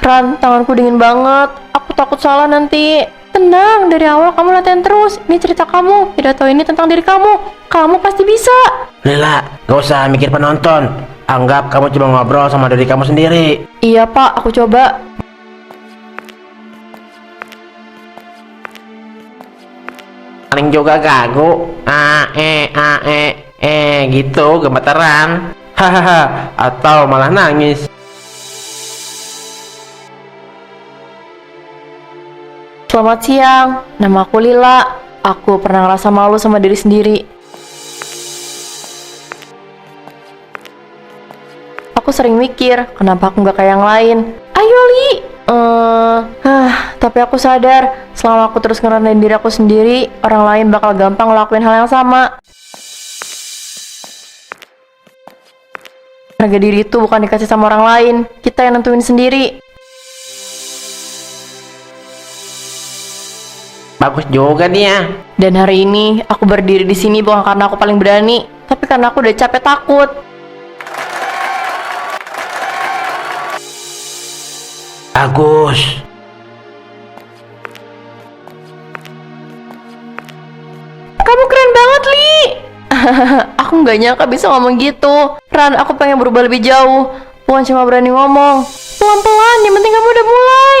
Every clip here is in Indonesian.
Ran, tanganku dingin banget. Aku takut salah nanti. Tenang, dari awal kamu latihan terus. Ini cerita kamu, pidato ini tentang diri kamu. Kamu pasti bisa. Lila, gak usah mikir penonton. Anggap kamu cuma ngobrol sama diri kamu sendiri. Iya pak, aku coba. Paling juga gagu. Gitu, gemeteran. Hahaha, atau malah nangis. Selamat siang, nama aku Lila. Aku pernah ngerasa malu sama diri sendiri. Aku sering mikir, kenapa aku nggak kayak yang lain. Ayo Li! Tapi aku sadar, selama aku terus ngerendahin diri aku sendiri, orang lain bakal gampang ngelakuin hal yang sama. Harga diri itu bukan dikasih sama orang lain, kita yang nentuin sendiri. Bagus juga dia. Dan hari ini aku berdiri di sini bukan karena aku paling berani, tapi karena aku udah capek takut. Bagus. Kamu keren banget, Li. Aku nggak nyangka bisa ngomong gitu. Ran, aku pengen berubah lebih jauh. Bukan cuma berani ngomong. Pelan-pelan, yang penting kamu udah mulai.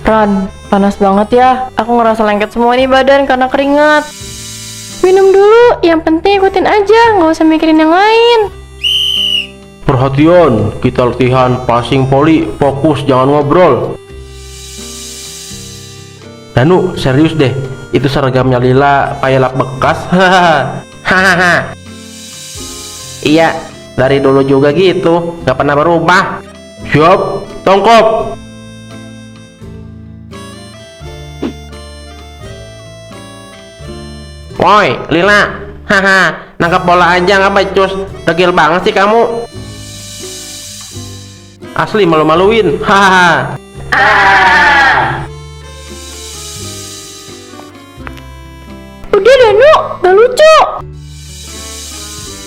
Ran, panas banget ya. Aku ngerasa lengket semua nih badan karena keringat. Minum dulu, yang penting ikutin aja, nggak usah mikirin yang lain. Perhatian, kita latihan passing volley, fokus jangan ngobrol. Danu, serius deh, itu seragamnya Lila kayak lap bekas. Hahaha. Iya, dari dulu juga gitu, gak pernah berubah. Siap, tangkap. Woi, Lila, haha, nangkap bola aja nggak becus, degil banget sih kamu. Asli malu-maluin, haha. Udah Danu, gak lucu.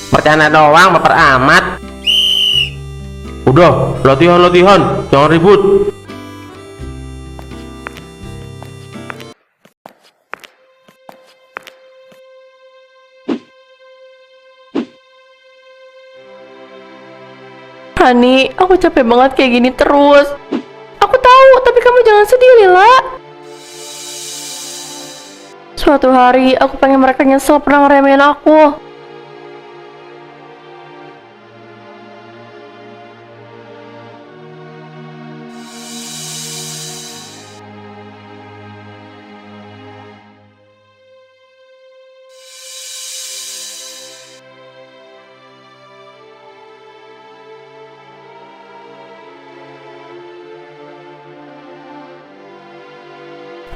Bercanda doang, baper amat. Udah, latihan, jangan ribut. Rani, aku capek banget kayak gini terus. Aku tahu, tapi kamu jangan sedih, Lila. Suatu hari, aku pengen mereka nyesel pernah ngeremehin aku.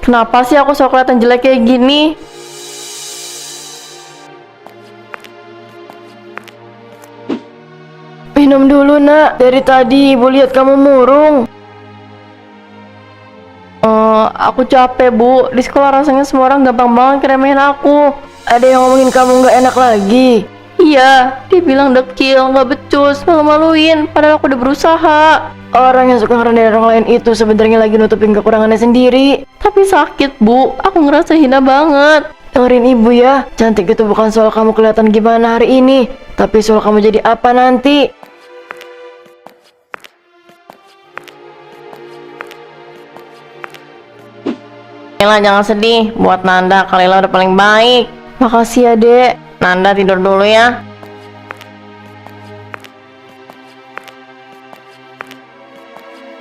Kenapa sih aku selalu kelihatan jelek kayak gini? Minum dulu nak, dari tadi ibu lihat kamu murung. Aku capek bu, di sekolah rasanya semua orang gampang banget ngeremehin aku. Ada yang ngomongin kamu nggak enak lagi? Iya, dia bilang dekil, nggak becus, malu-maluin, padahal aku udah berusaha. Orang yang suka ngerendahin orang lain itu sebenarnya lagi nutupin kekurangannya sendiri. Tapi sakit bu, aku ngerasa hina banget. Dengerin ibu ya, cantik itu bukan soal kamu kelihatan gimana hari ini, tapi soal kamu jadi apa nanti. Lila jangan sedih, buat Nanda Kalila udah paling baik. Makasih ya dek. Nanda tidur dulu ya.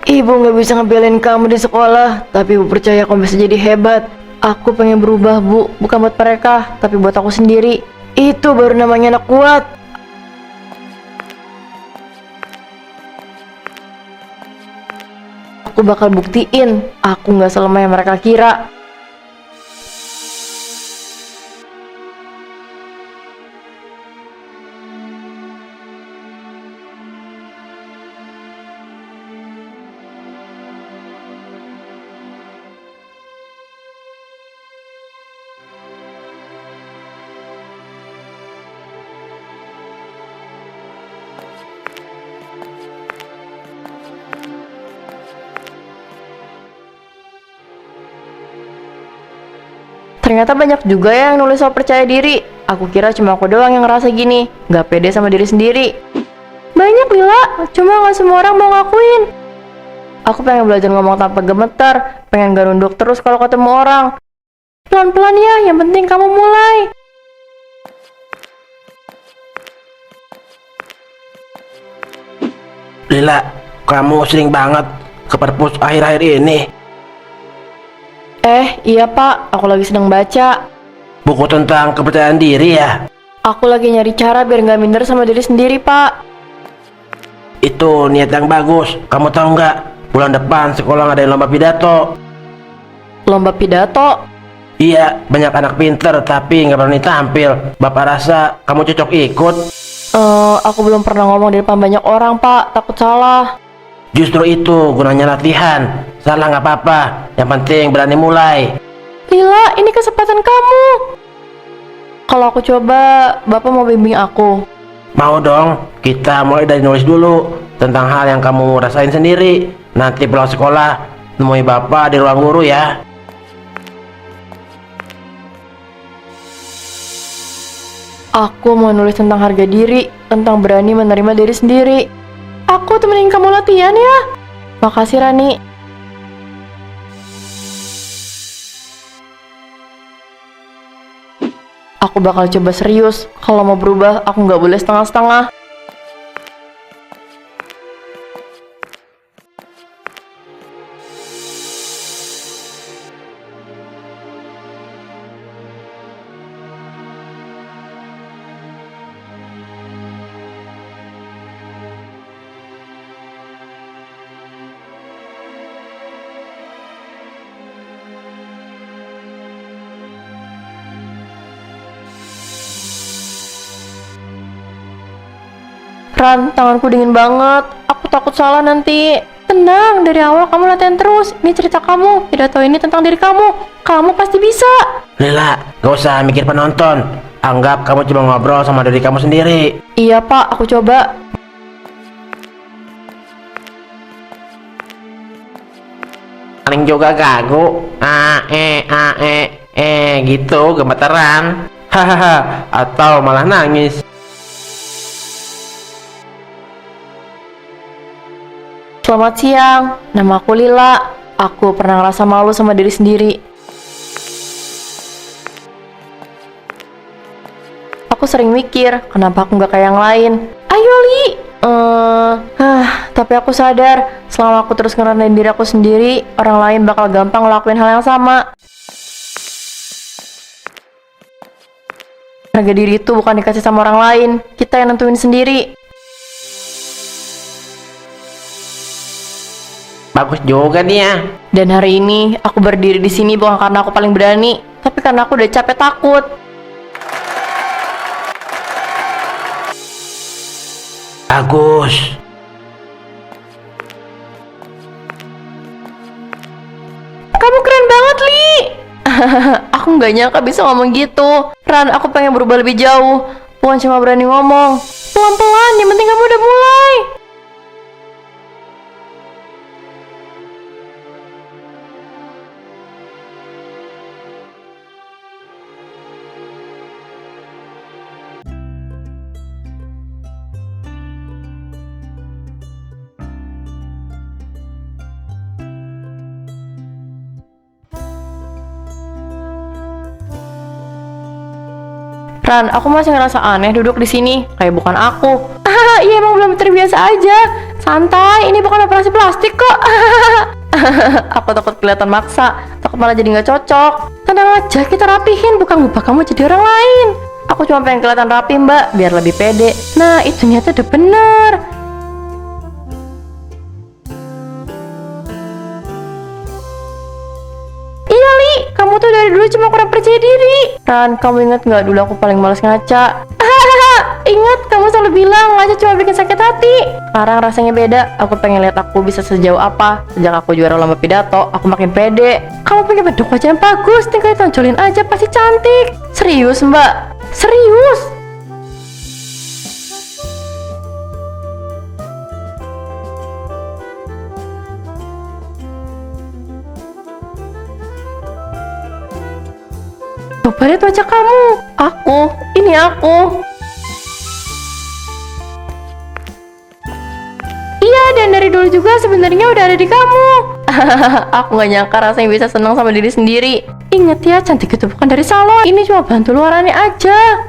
Ibu nggak bisa ngebelain kamu di sekolah, tapi ibu percaya kamu bisa jadi hebat. Aku pengen berubah bu, bukan buat mereka, tapi buat aku sendiri. Itu baru namanya anak kuat. Aku bakal buktiin, aku nggak selemah yang mereka kira. Ternyata banyak juga ya yang nulis soal percaya diri. Aku kira cuma aku doang yang ngerasa gini, gak pede sama diri sendiri. Banyak Lila, cuma gak semua orang mau ngakuin. Aku pengen belajar ngomong tanpa gemetar, pengen gak nunduk terus kalau ketemu orang. Pelan-pelan ya, yang penting kamu mulai. Lila, kamu sering banget ke perpus akhir-akhir ini. Iya pak, aku lagi sedang baca. Buku tentang kepercayaan diri ya? Aku lagi nyari cara biar gak minder sama diri sendiri pak. Itu niat yang bagus. Kamu tahu nggak? Bulan depan sekolah ngadain lomba pidato. Lomba pidato? Iya, banyak anak pinter tapi nggak berani tampil. Bapak rasa kamu cocok ikut. Aku belum pernah ngomong di depan banyak orang pak, takut salah. Justru itu gunanya latihan. Salah nggak apa-apa, yang penting berani mulai. Lila, ini kesempatan kamu. Kalau aku coba, Bapak mau bimbing aku. Mau dong, kita mulai dari nulis dulu tentang hal yang kamu rasain sendiri. Nanti pulang sekolah, temui Bapak di ruang guru ya. Aku mau nulis tentang harga diri, tentang berani menerima diri sendiri. Aku temenin kamu latihan ya. Makasih Rani. Aku bakal coba serius. Kalau mau berubah, aku nggak boleh setengah-setengah. Ran, tanganku dingin banget. Aku takut salah nanti. Tenang, dari awal kamu latihan terus. Ini cerita kamu, pidato ini tentang diri kamu. Kamu pasti bisa. Lila, gak usah mikir penonton. Anggap kamu cuma ngobrol sama diri kamu sendiri. Iya pak, aku coba. Paling juga gagu. Gitu, gemeteran. Hahaha, atau malah nangis. Selamat siang, nama aku Lila. Aku pernah ngerasa malu sama diri sendiri. Aku sering mikir, kenapa aku nggak kayak yang lain. Ayo Li! Tapi aku sadar, selama aku terus ngerendahin diri aku sendiri, orang lain bakal gampang ngelakuin hal yang sama. Harga diri itu bukan dikasih sama orang lain, kita yang nentuin sendiri. Bagus juga dia. Dan hari ini aku berdiri di sini bukan karena aku paling berani, tapi karena aku udah capek takut. Bagus. Kamu keren banget, Li. Aku nggak nyangka bisa ngomong gitu. Ran, aku pengen berubah lebih jauh. Bukan cuma berani ngomong. Pelan-pelan, yang penting kamu udah mulai. Ran, aku masih ngerasa aneh duduk di sini, kayak bukan aku. Iya emang belum terbiasa aja. Santai, ini bukan operasi plastik kok. Aku takut kelihatan maksa, takut malah jadi nggak cocok. Tenang aja, kita rapihin, bukan ngubah kamu jadi orang lain. Aku cuma pengen kelihatan rapi mbak, biar lebih pede. Nah, itu nyata udah bener. Iya Li, kamu tuh dari dulu cuma kurang percaya diri. Ran, kamu ingat nggak dulu aku paling males ngaca? Ingat, kamu selalu bilang ngaca cuma bikin sakit hati. Sekarang rasanya beda, aku pengen lihat aku bisa sejauh apa. Sejak aku juara lomba pidato, aku makin pede. Kamu pengen bentuk wajah yang bagus, tinggal tonjolin aja pasti cantik. Serius mbak, serius. Coba lihat wajah kamu. Ini aku. Iya, dan dari dulu juga sebenarnya udah ada di kamu. Aku gak nyangka rasanya bisa senang sama diri sendiri. Ingat ya, cantik itu bukan dari salon. Ini cuma bantu luarannya aja.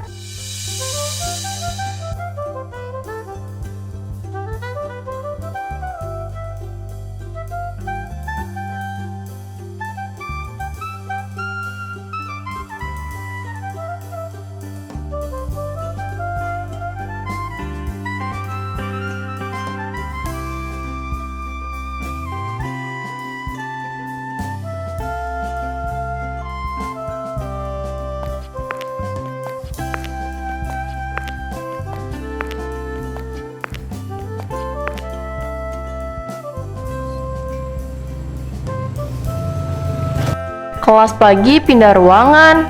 Kelas pagi pindah ruangan.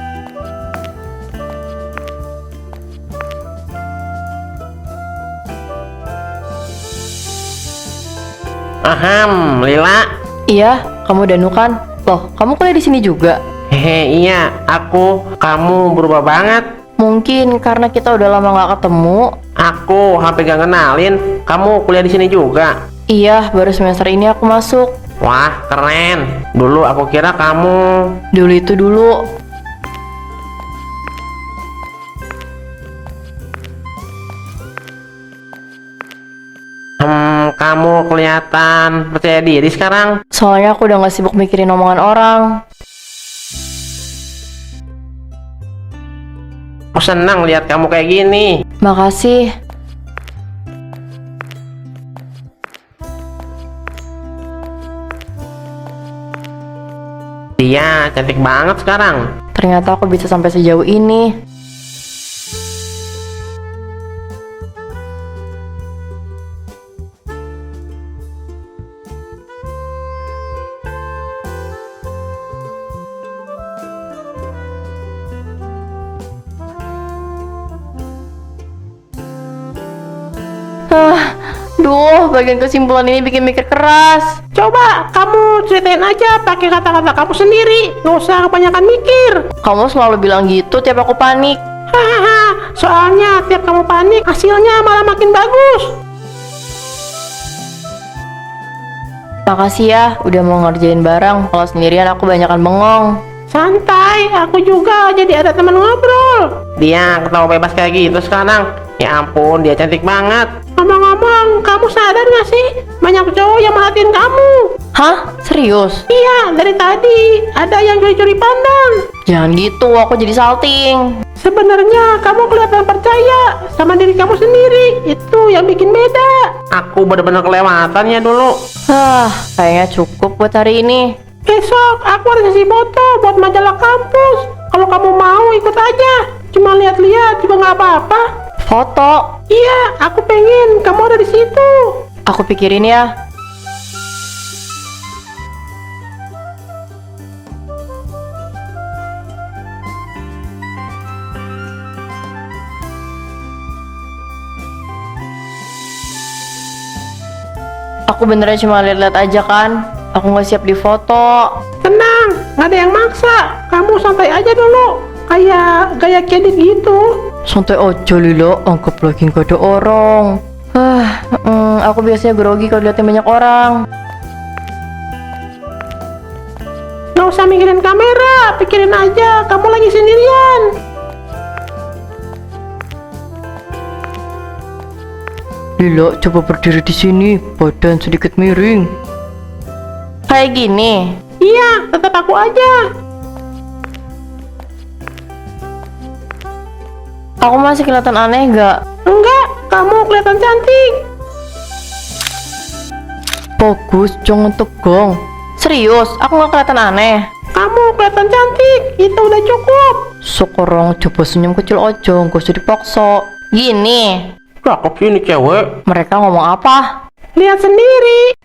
Aham, Lila. Iya, kamu Danu kan? Loh, kamu kuliah di sini juga? Hehe, iya, kamu berubah banget. Mungkin karena kita udah lama gak ketemu. Aku hampir gak kenalin, kamu kuliah di sini juga. Iya, baru semester ini aku masuk. Wah, keren. Dulu aku kira kamu... Dulu itu dulu. Kamu kelihatan percaya diri sekarang. Soalnya aku udah gak sibuk mikirin omongan orang. Aku senang lihat kamu kayak gini. Makasih. Dia cantik banget sekarang. Ternyata aku bisa sampai sejauh ini. Duh, bagian kesimpulan ini bikin mikir keras. Coba kamu ceritain aja pakai kata-kata kamu sendiri. Nggak usah kebanyakan mikir. Kamu selalu bilang gitu tiap aku panik. Hahaha, soalnya tiap kamu panik hasilnya malah makin bagus. Makasih ya, udah mau ngerjain bareng. Kalau sendirian aku banyakan bengong. Santai, aku juga jadi ada teman ngobrol. Dia ketawa bebas kayak gitu sekarang. Ya ampun, dia cantik banget. Ngomong-ngomong, kamu sadar gak sih? Banyak cowok yang merhatiin kamu. Hah? Serius? Iya, dari tadi ada yang curi-curi pandang. Jangan gitu, aku jadi salting. Sebenarnya kamu kelihatan percaya sama diri kamu sendiri. Itu yang bikin beda. Aku benar-benar kelewatannya dulu. Kayaknya cukup buat hari ini. Besok aku ada sesi foto buat majalah kampus. Kalau kamu mau ikut aja. Cuma lihat-lihat juga nggak apa-apa. Foto? Iya, aku pengen kamu ada di situ. Aku pikirin ya. Aku beneran cuma lihat-lihat aja kan. Aku nggak siap di foto. Tenang, nggak ada yang maksa. Kamu santai aja dulu. Kayak gaya candid gitu. Santai aja Lila, anggap lagi nggak ada orang. Aku biasanya grogi kalau liatin banyak orang. Nggak usah mikirin kamera, pikirin aja kamu lagi sendirian. Lila, coba berdiri di sini, badan sedikit miring. Kayak gini? Iya, tetap aku aja. Aku masih kelihatan aneh gak? Enggak, kamu kelihatan cantik. Bagus, jangan tegang. Serius, aku gak kelihatan aneh. Kamu kelihatan cantik, itu udah cukup. Sekarang coba senyum kecil aja, gak usah dipaksa. Gini. Cakep sih ini cewek. Mereka ngomong apa? Lihat sendiri.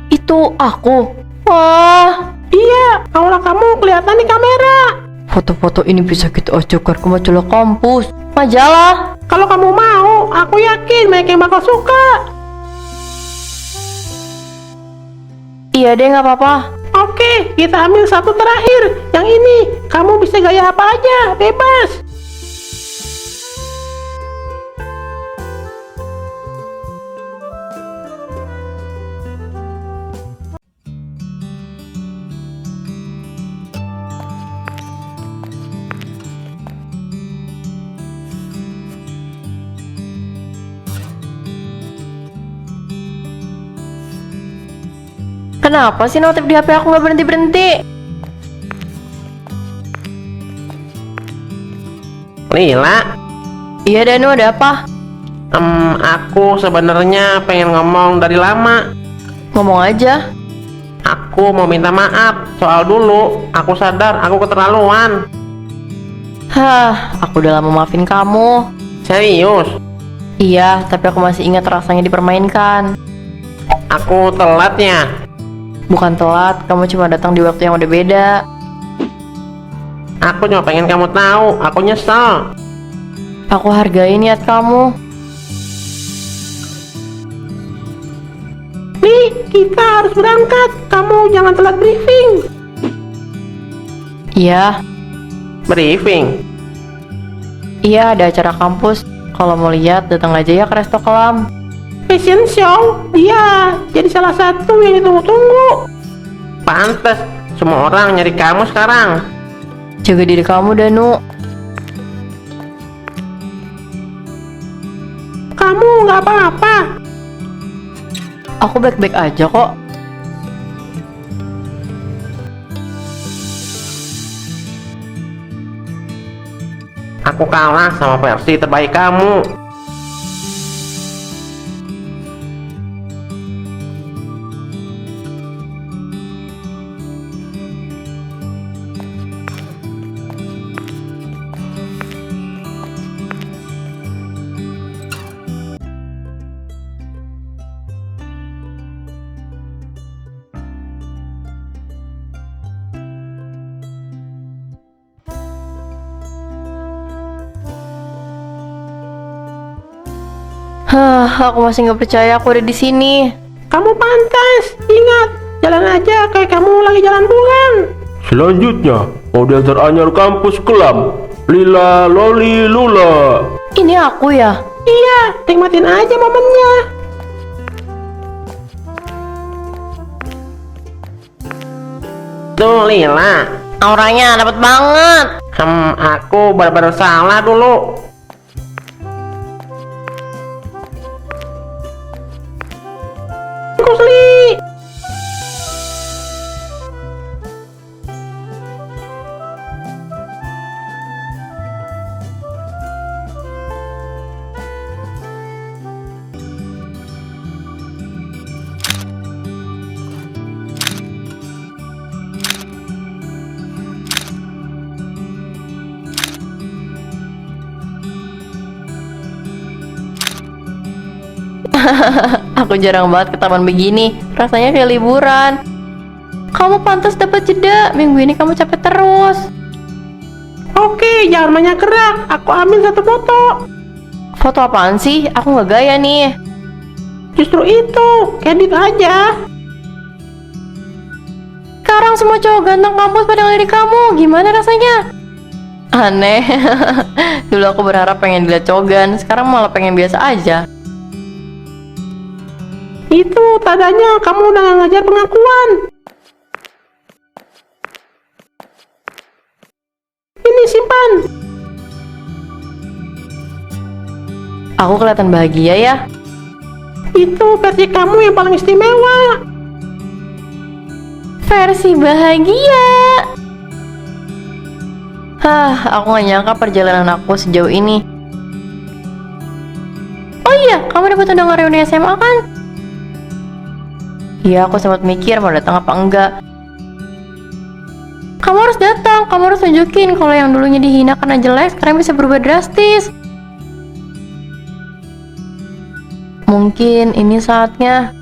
Itu aku. Wah. Iya, aura kamu kelihatan di kamera. Foto-foto ini bisa kita ajukan ke majalah kampus. Majalah? Kalau kamu mau, aku yakin banyak yang bakal suka. Iya deh, nggak apa-apa. Oke, kita ambil satu terakhir. Yang ini, kamu bisa gaya apa aja, bebas. Kenapa sih notif di HP aku nggak berhenti-berhenti? Lila, Iya Danu, ada apa? aku sebenarnya pengen ngomong dari lama. Ngomong aja. Aku mau minta maaf soal dulu. Aku sadar aku keterlaluan. Hah, aku udah lama maafin kamu. Serius, Iya, tapi aku masih ingat rasanya dipermainkan. aku telat ya. Bukan telat, kamu cuma datang di waktu yang udah beda. Aku cuma pengen kamu tahu, aku nyesel. Aku hargai niat kamu. Nih, kita harus berangkat. Kamu jangan telat briefing. Iya, Briefing? iya ada acara kampus. Kalau mau lihat, datang aja ya ke Resto Kelam. Fashion show? Iya, jadi salah satu yang ditunggu-tunggu. Pantes, semua orang nyari kamu sekarang. Jaga diri kamu, Danu. Kamu nggak apa-apa. Aku baik-baik aja kok. Aku kalah sama versi terbaik kamu. Hah, aku masih nggak percaya aku ada di sini. Kamu pantas. Ingat, jalan aja kayak kamu lagi jalan pulang. Selanjutnya, model teranyar kampus Kelam, Lila Loli Lula. Ini aku ya? Iya, nikmatin aja momennya. Tuh Lila, Auranya dapet banget. aku benar-benar salah dulu. Kusli. Aku jarang banget ke taman begini. Rasanya kayak liburan. Kamu pantas dapat jeda. Minggu ini kamu capek terus. Oke, jangan banyak gerak. Aku ambil satu foto. Foto apaan sih? Aku nggak gaya nih. Justru itu, edit aja. Sekarang semua cowok ganteng kampus pada ngelirik kamu. Gimana rasanya? Aneh. Dulu aku berharap pengen dilihat cogan. Sekarang malah pengen biasa aja. Itu tandanya kamu udah nggak ngajar pengakuan. Ini simpan. Aku kelihatan bahagia ya. Itu versi kamu yang paling istimewa. Versi bahagia. Hah, aku gak nyangka perjalanan aku sejauh ini. Oh iya, kamu dapat undangan reuni SMA kan? Iya, aku sempat mikir mau datang apa enggak. Kamu harus datang, kamu harus tunjukin kalau yang dulunya dihina karena jelek sekarang bisa berubah drastis. Mungkin ini saatnya.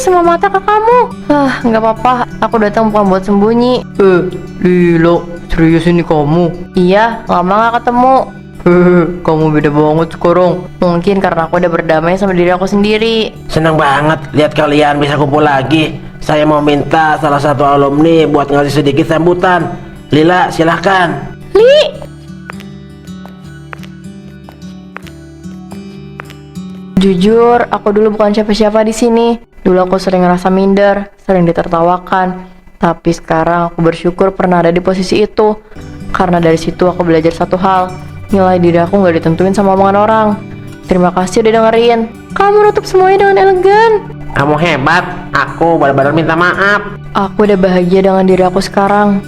semua mata ke kamu. Nggak apa-apa, aku datang bukan buat sembunyi. Lila, serius ini kamu? Iya, lama nggak ketemu. Kamu beda banget sekarang. Mungkin karena aku udah berdamai sama diri aku sendiri. Senang banget lihat kalian bisa kumpul lagi. Saya mau minta salah satu alumni buat ngasih sedikit sambutan. Lila, silahkan. Jujur, aku dulu bukan siapa-siapa di sini. Dulu aku sering ngerasa minder, sering ditertawakan. Tapi sekarang aku bersyukur pernah ada di posisi itu. Karena dari situ aku belajar satu hal. Nilai diri aku nggak ditentuin sama omongan orang. Terima kasih udah dengerin. Kamu nutup semuanya dengan elegan. Kamu hebat. Aku benar-benar minta maaf. Aku udah bahagia dengan diri aku sekarang.